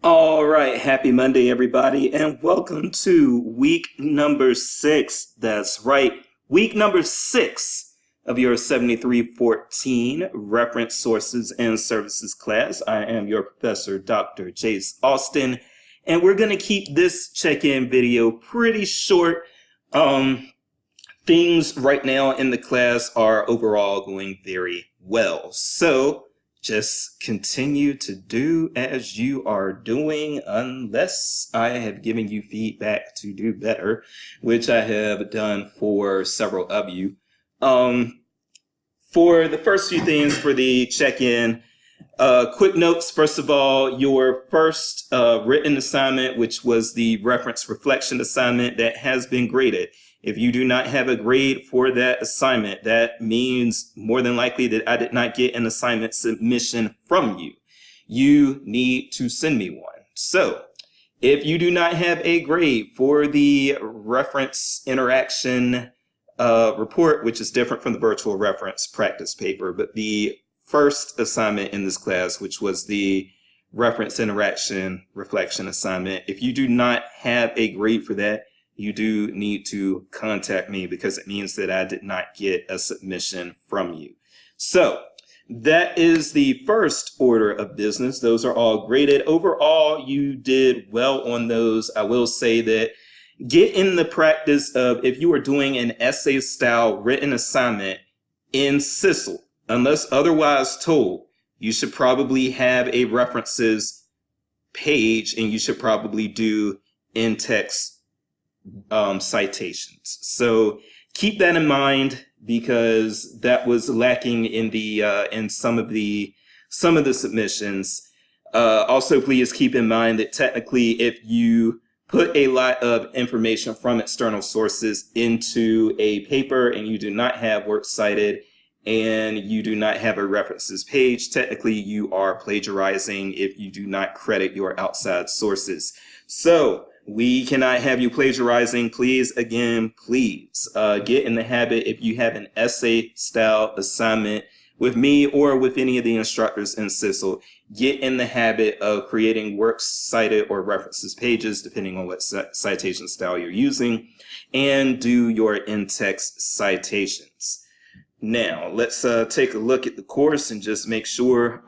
All right, happy Monday, everybody, and welcome to week number 6. That's right, week number 6 of your 7314 Reference Sources and Services class. I am your professor, Dr. Jace Austin, and we're going to keep this check-in video pretty short. Things right now in the class are overall going very well. So just continue to do as you are doing unless I have given you feedback to do better, which I have done for several of you. For the first few things for the check-in, quick notes. First of all, your first written assignment, which was the reference reflection assignment, that has been graded. If you do not have a grade for that assignment, that means more than likely that I did not get an assignment submission from you. You need to send me one. So if you do not have a grade for the reference interaction report, which is different from the virtual reference practice paper, but the first assignment in this class, which was the reference interaction reflection assignment, if you do not have a grade for that, you do need to contact me because it means that I did not get a submission from you. So that is the first order of business. Those are all graded. Overall, you did well on those. I will say that get in the practice of, if you are doing an essay style written assignment in CISL, unless otherwise told, you should probably have a references page and you should probably do in-text citations. So keep that in mind because that was lacking in the in some of the submissions. Also, please keep in mind that technically, if you put a lot of information from external sources into a paper and you do not have works cited and you do not have a references page, technically you are plagiarizing if you do not credit your outside sources. So we cannot have you plagiarizing. Please, again, please get in the habit, if you have an essay style assignment with me or with any of the instructors in CISL, get in the habit of creating works cited or references pages, depending on what citation style you're using, and do your in-text citations. Now, let's take a look at the course and just make sure.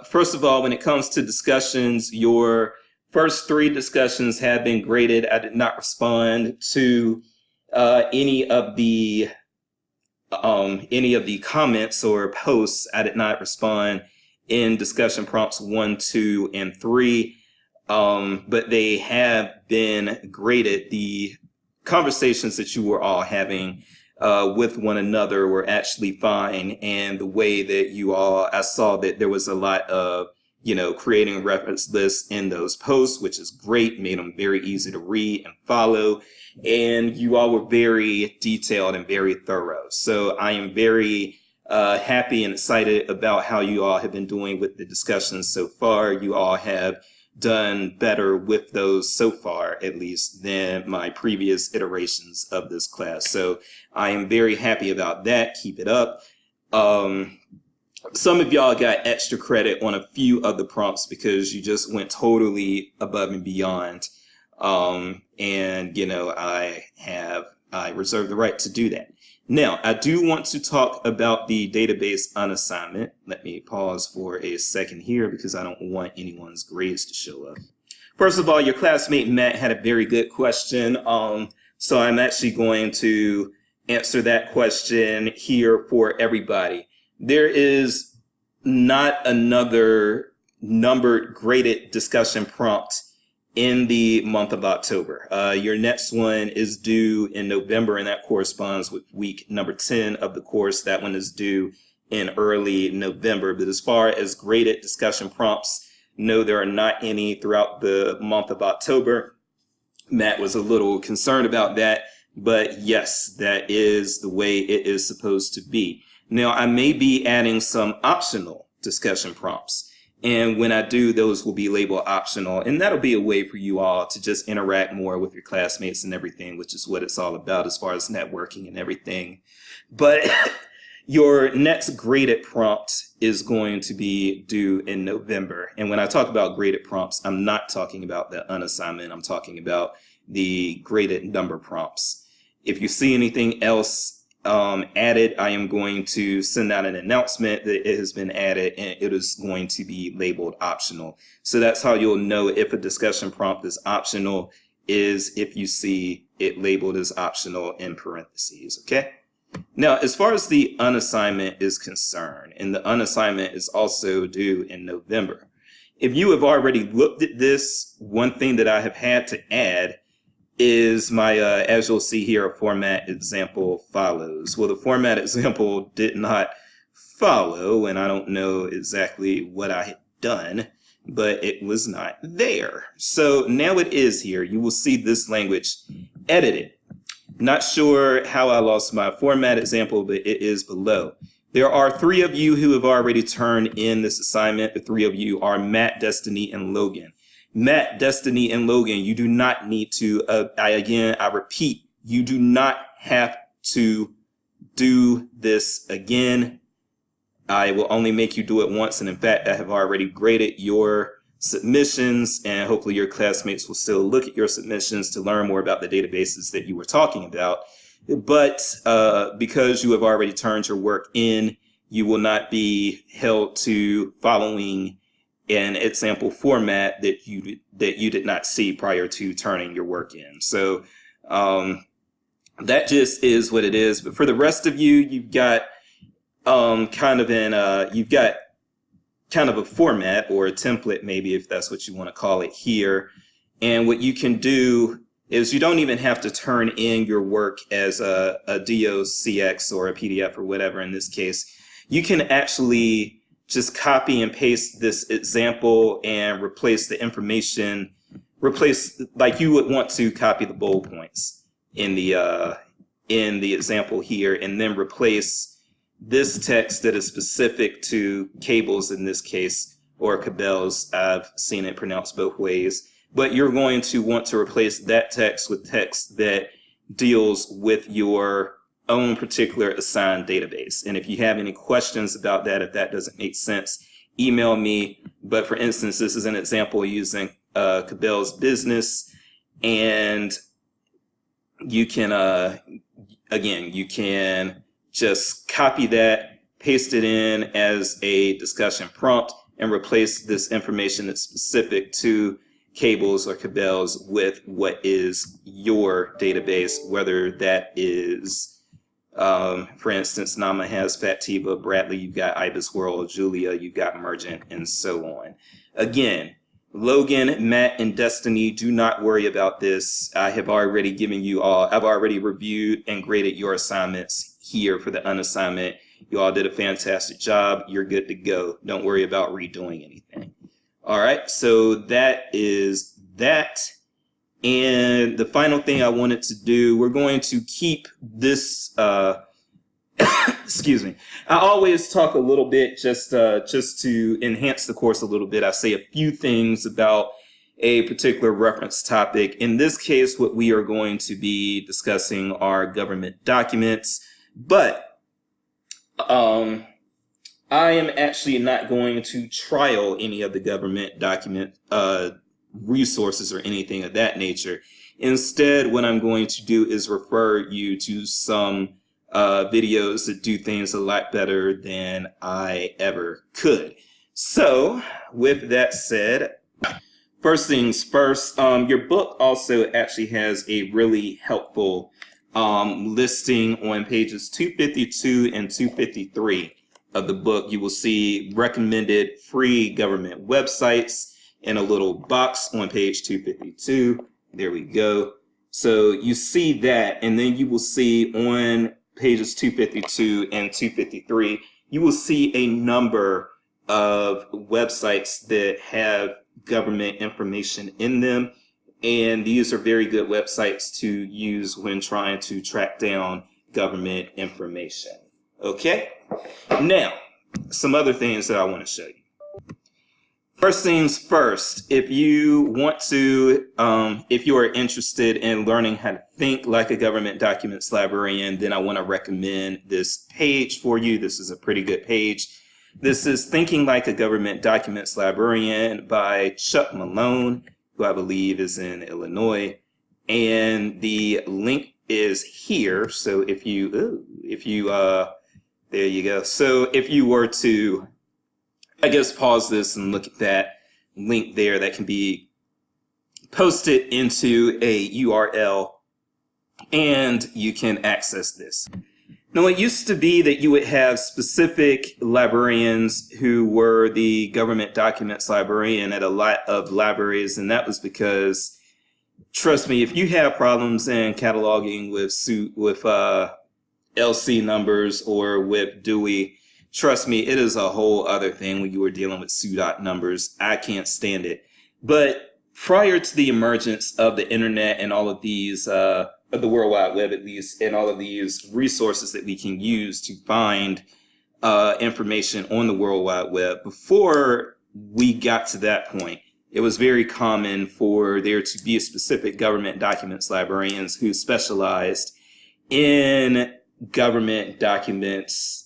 First of all, when it comes to discussions, your first 3 discussions have been graded. I did not respond to any of the comments or posts. I did not respond in discussion prompts 1, 2, and 3, but they have been graded. The conversations that you were all having with one another were actually fine, and the way that you all, I saw that there was a lot of creating reference lists in those posts, which is great, made them very easy to read and follow. And you all were very detailed and very thorough. So I am very happy and excited about how you all have been doing with the discussions so far. You all have done better with those so far, at least, than my previous iterations of this class. So I am very happy about that. Keep it up. Some of y'all got extra credit on a few of the prompts because you just went totally above and beyond. And I reserve the right to do that. Now, I do want to talk about the database unassignment. Let me pause for a second here because I don't want anyone's grades to show up. First of all, your classmate Matt had a very good question. So I'm actually going to answer that question here for everybody. There is not another numbered graded discussion prompt in the month of October. Your next one is due in November, and that corresponds with week number 10 of the course. That one is due in early November. But as far as graded discussion prompts, no, there are not any throughout the month of October. Matt was a little concerned about that, but yes, that is the way it is supposed to be. Now, I may be adding some optional discussion prompts. And when I do, those will be labeled optional. And that'll be a way for you all to just interact more with your classmates and everything, which is what it's all about as far as networking and everything. But Your next graded prompt is going to be due in November. And when I talk about graded prompts, I'm not talking about the unassignment. I'm talking about the graded number prompts. If you see anything else added, I am going to send out an announcement that it has been added, and it is going to be labeled optional. So that's how you'll know if a discussion prompt is optional, is if you see it labeled as optional in parentheses, okay? Now, as far as the unassignment is concerned, and the unassignment is also due in November, if you have already looked at this, one thing that I have had to add is my, as you'll see here, a format example follows. Well, the format example did not follow, and I don't know exactly what I had done, but it was not there. So now it is here. You will see this language edited. Not sure how I lost my format example, but it is below. There are 3 of you who have already turned in this assignment. The 3 of you are Matt, Destiny, and Logan. Matt, Destiny, and Logan, you do not need to, I repeat, you do not have to do this again. I will only make you do it once. And in fact, I have already graded your submissions, and hopefully your classmates will still look at your submissions to learn more about the databases that you were talking about. But because you have already turned your work in, you will not be held to following an example format that you did not see prior to turning your work in. So that just is what it is. But for the rest of you, you've got kind of a format or a template, maybe, if that's what you want to call it here. And what you can do is you don't even have to turn in your work as a DOCX or a PDF or whatever in this case. You can actually just copy and paste this example and replace the information, like you would want to copy the bullet points in the example here, and then replace this text that is specific to cables in this case, or cabels. I've seen it pronounced both ways. But you're going to want to replace that text with text that deals with your own particular assigned database. And if you have any questions about that, if that doesn't make sense, email me. But for instance, this is an example using Cabela's Business, and you can, again, you can just copy that, paste it in as a discussion prompt, and replace this information that's specific to cables or cabels with what is your database, whether that is, for instance, Nama has Factiva, Bradley, you've got Ibis World, Julia, you've got Mergent, and so on. Again, Logan, Matt, and Destiny, do not worry about this. I have already given you all, I've already reviewed and graded your assignments here for the unassignment. You all did a fantastic job. You're good to go. Don't worry about redoing anything. All right, so that is that. And the final thing I wanted to do, we're going to keep this, excuse me. I always talk a little bit just to enhance the course a little bit. I say a few things about a particular reference topic. In this case, what we are going to be discussing are government documents, but I am actually not going to trial any of the government document resources or anything of that nature. Instead, what I'm going to do is refer you to some videos that do things a lot better than I ever could. So with that said, first things first, your book also actually has a really helpful listing on pages 252 and 253 of the book. You will see recommended free government websites in a little box on page 252. There we go. So you see that, and then you will see on pages 252 and 253, you will see a number of websites that have government information in them. And these are very good websites to use when trying to track down government information. Okay? Now, some other things that I want to show you. First things first, if you want to, if you are interested in learning how to think like a government documents librarian, then I want to recommend this page for you. This is a pretty good page. This is Thinking Like a Government Documents Librarian by Chuck Malone, who I believe is in Illinois. And the link is here. So if you, there you go. So if you were to, I guess, pause this and look at that link there, that can be posted into a URL and you can access this. Now, it used to be that you would have specific librarians who were the government documents librarian at a lot of libraries, and that was because, trust me, if you have problems in cataloging with LC numbers or with Dewey, trust me, it is a whole other thing when you were dealing with SUDOT numbers. I can't stand it. But prior to the emergence of the internet and all of these, of the World Wide Web at least, and all of these resources that we can use to find information on the World Wide Web, before we got to that point, it was very common for there to be a specific government documents librarians who specialized in government documents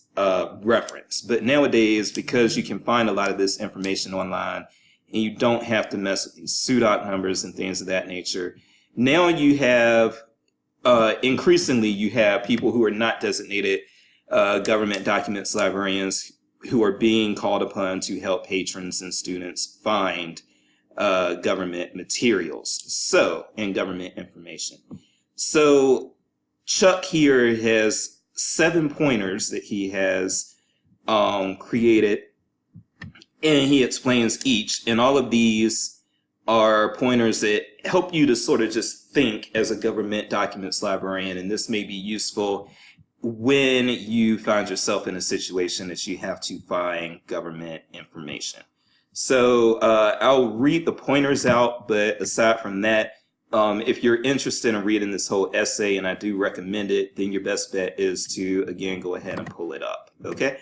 reference. But nowadays, because you can find a lot of this information online and you don't have to mess with these SUDOC numbers and things of that nature, now you have, increasingly, you have people who are not designated government documents librarians who are being called upon to help patrons and students find government materials, and government information. So Chuck here has 7 pointers that he has created, and he explains each. And all of these are pointers that help you to sort of just think as a government documents librarian. And this may be useful when you find yourself in a situation that you have to find government information. So I'll read the pointers out, but aside from that, if you're interested in reading this whole essay, and I do recommend it, then your best bet is to, again, go ahead and pull it up, okay?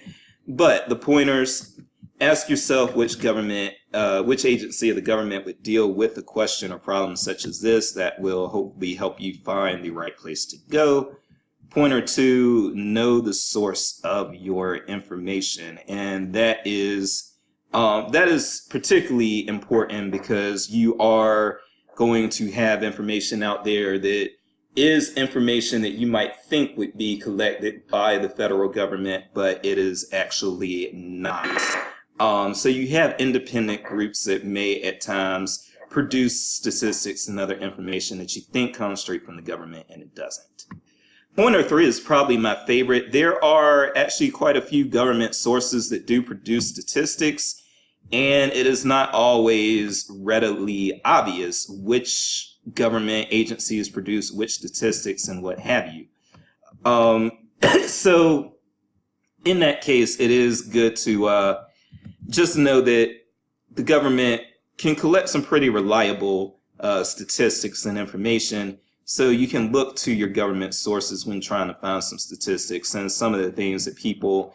But the pointers: ask yourself which agency of the government would deal with a question or problem such as this. That will hopefully help you find the right place to go. Pointer 2, know the source of your information. And that is particularly important because you are going to have information out there that is information that you might think would be collected by the federal government, but it is actually not. So you have independent groups that may at times produce statistics and other information that you think comes straight from the government, and it doesn't. Pointer 3 is probably my favorite. There are actually quite a few government sources that do produce statistics, and it is not always readily obvious which government agencies produce which statistics and what have you. So in that case, it is good to just know that the government can collect some pretty reliable statistics and information. So you can look to your government sources when trying to find some statistics, and some of the things that people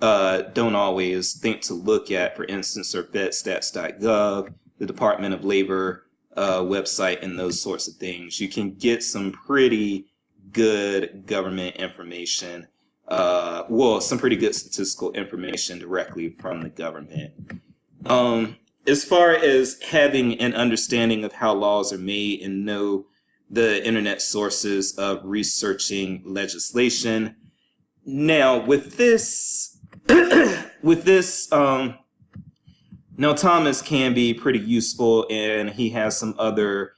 don't always think to look at, for instance, are fedstats.gov, the Department of Labor website, and those sorts of things. You can get some pretty good government information, some pretty good statistical information directly from the government. As far as having an understanding of how laws are made and know the internet sources of researching legislation. Now, with this, now Thomas can be pretty useful, and he has some other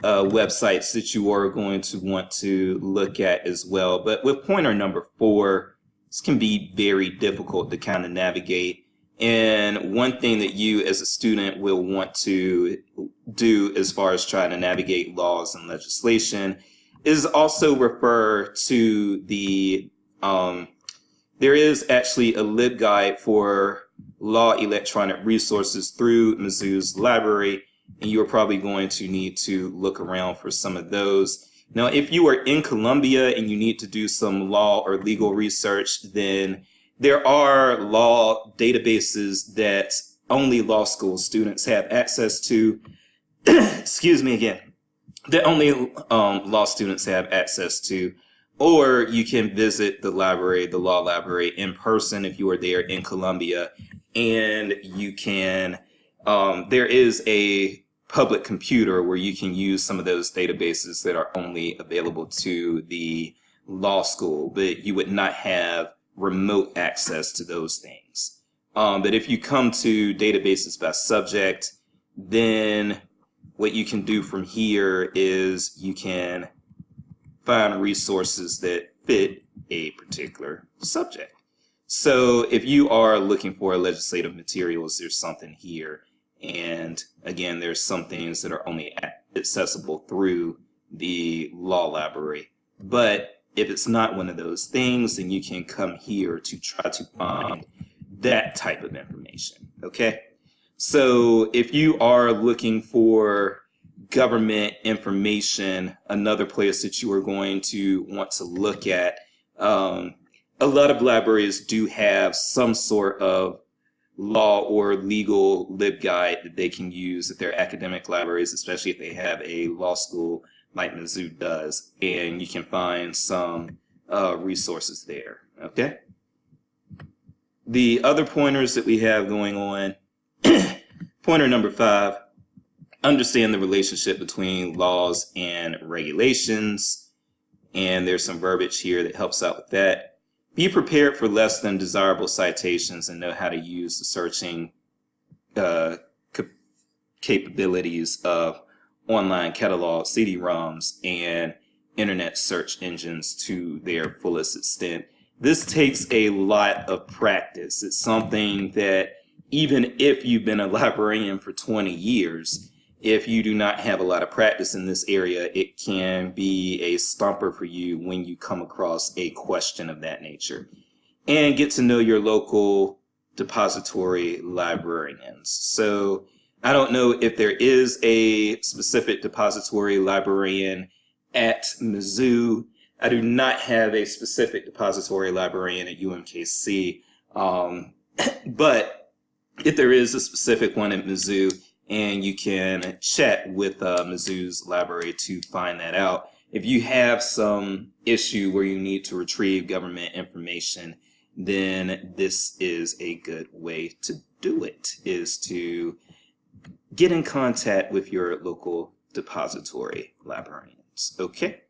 websites that you are going to want to look at as well. But with pointer number 4, this can be very difficult to kind of navigate. And one thing that you as a student will want to do as far as trying to navigate laws and legislation is also refer to the, there is actually a LibGuide for law electronic resources through Mizzou's library, and you're probably going to need to look around for some of those. Now, if you are in Columbia and you need to do some law or legal research, then there are law databases that only law school students have access to. Excuse me again. That only law students have access to. Or you can visit the library, the law library, in person if you are there in Columbia. And you can, there is a public computer where you can use some of those databases that are only available to the law school, but you would not have remote access to those things. But if you come to databases by subject, then what you can do from here is you can find resources that fit a particular subject. So if you are looking for legislative materials, there's something here. And again, there's some things that are only accessible through the law library. But if it's not one of those things, then you can come here to try to find that type of information. Okay? So if you are looking for government information, another place that you are going to want to look at, a lot of libraries do have some sort of law or legal LibGuide that they can use at their academic libraries, especially if they have a law school like Mizzou does, and you can find some resources there. Okay? The other pointers that we have going on, pointer number 5, understand the relationship between laws and regulations. And there's some verbiage here that helps out with that. Be prepared for less than desirable citations and know how to use the searching capabilities of online catalog, CD-ROMs, and internet search engines to their fullest extent. This takes a lot of practice. It's something that even if you've been a librarian for 20 years, if you do not have a lot of practice in this area, it can be a stumper for you when you come across a question of that nature. And get to know your local depository librarians. So I don't know if there is a specific depository librarian at Mizzou. I do not have a specific depository librarian at UMKC. But if there is a specific one at Mizzou, and you can chat with Mizzou's library to find that out. If you have some issue where you need to retrieve government information, then this is a good way to do it, is to get in contact with your local depository librarians. Okay?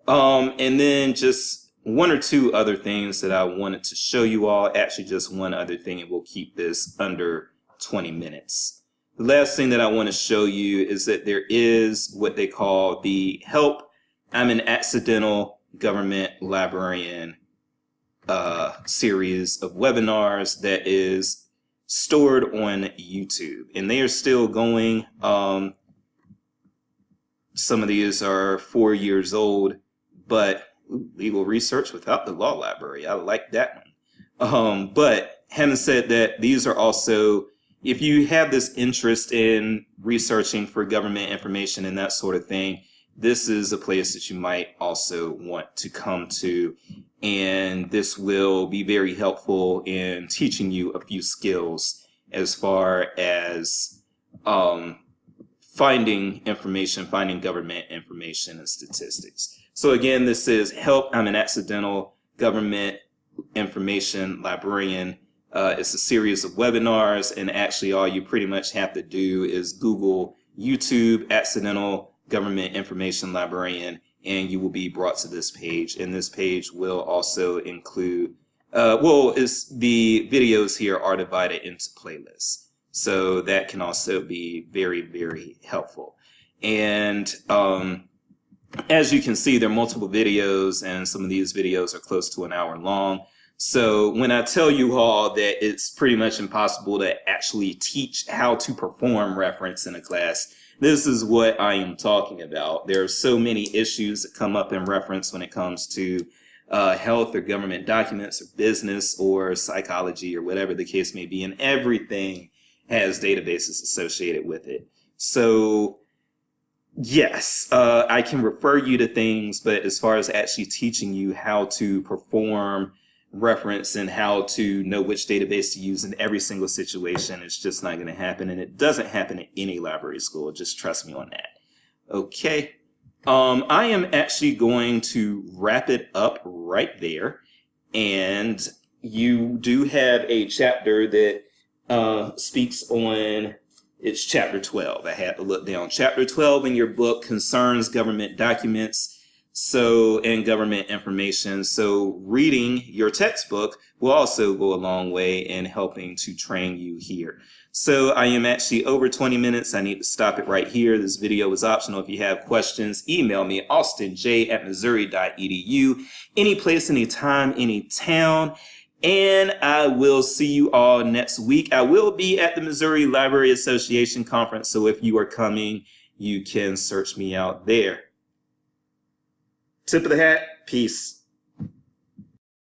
And then just one or two other things that I wanted to show you all. Actually, just one other thing, and we'll keep this under 20 minutes. The last thing that I want to show you is that there is what they call the Help, I'm an Accidental Government Librarian series of webinars that is stored on YouTube. And they are still going. Some of these are 4 years old, but legal research without the law library. I like that one. But having said that, these are also, if you have this interest in researching for government information and that sort of thing, this is a place that you might also want to come to. And this will be very helpful in teaching you a few skills as far as finding information, finding government information and statistics. So again, this is Help, I'm an Accidental Government Information Librarian. It's a series of webinars, and actually all you pretty much have to do is Google YouTube Accidental Government Information Librarian, and you will be brought to this page. And this page will also include, the videos here are divided into playlists. So that can also be very, very helpful. And as you can see, there are multiple videos, and some of these videos are close to an hour long. So when I tell you all that it's pretty much impossible to actually teach how to perform reference in a class, this is what I am talking about. There are so many issues that come up in reference when it comes to health or government documents or business or psychology or whatever the case may be, and everything has databases associated with it. So yes, I can refer you to things, but as far as actually teaching you how to perform reference and how to know which database to use in every single situation. It's just not going to happen, and it doesn't happen at any library school. Just trust me on that. Okay. I am actually going to wrap it up right there. And you do have a chapter that speaks on, it's chapter 12. I had to look down. Chapter 12 in your book concerns government documents and government information. So reading your textbook will also go a long way in helping to train you here. So I am actually over 20 minutes. I need to stop it right here. This video is optional. If you have questions, email me, austinj@missouri.edu, any place, any time, any town. And I will see you all next week. I will be at the Missouri Library Association Conference. So if you are coming, you can search me out there. Tip of the hat. Peace.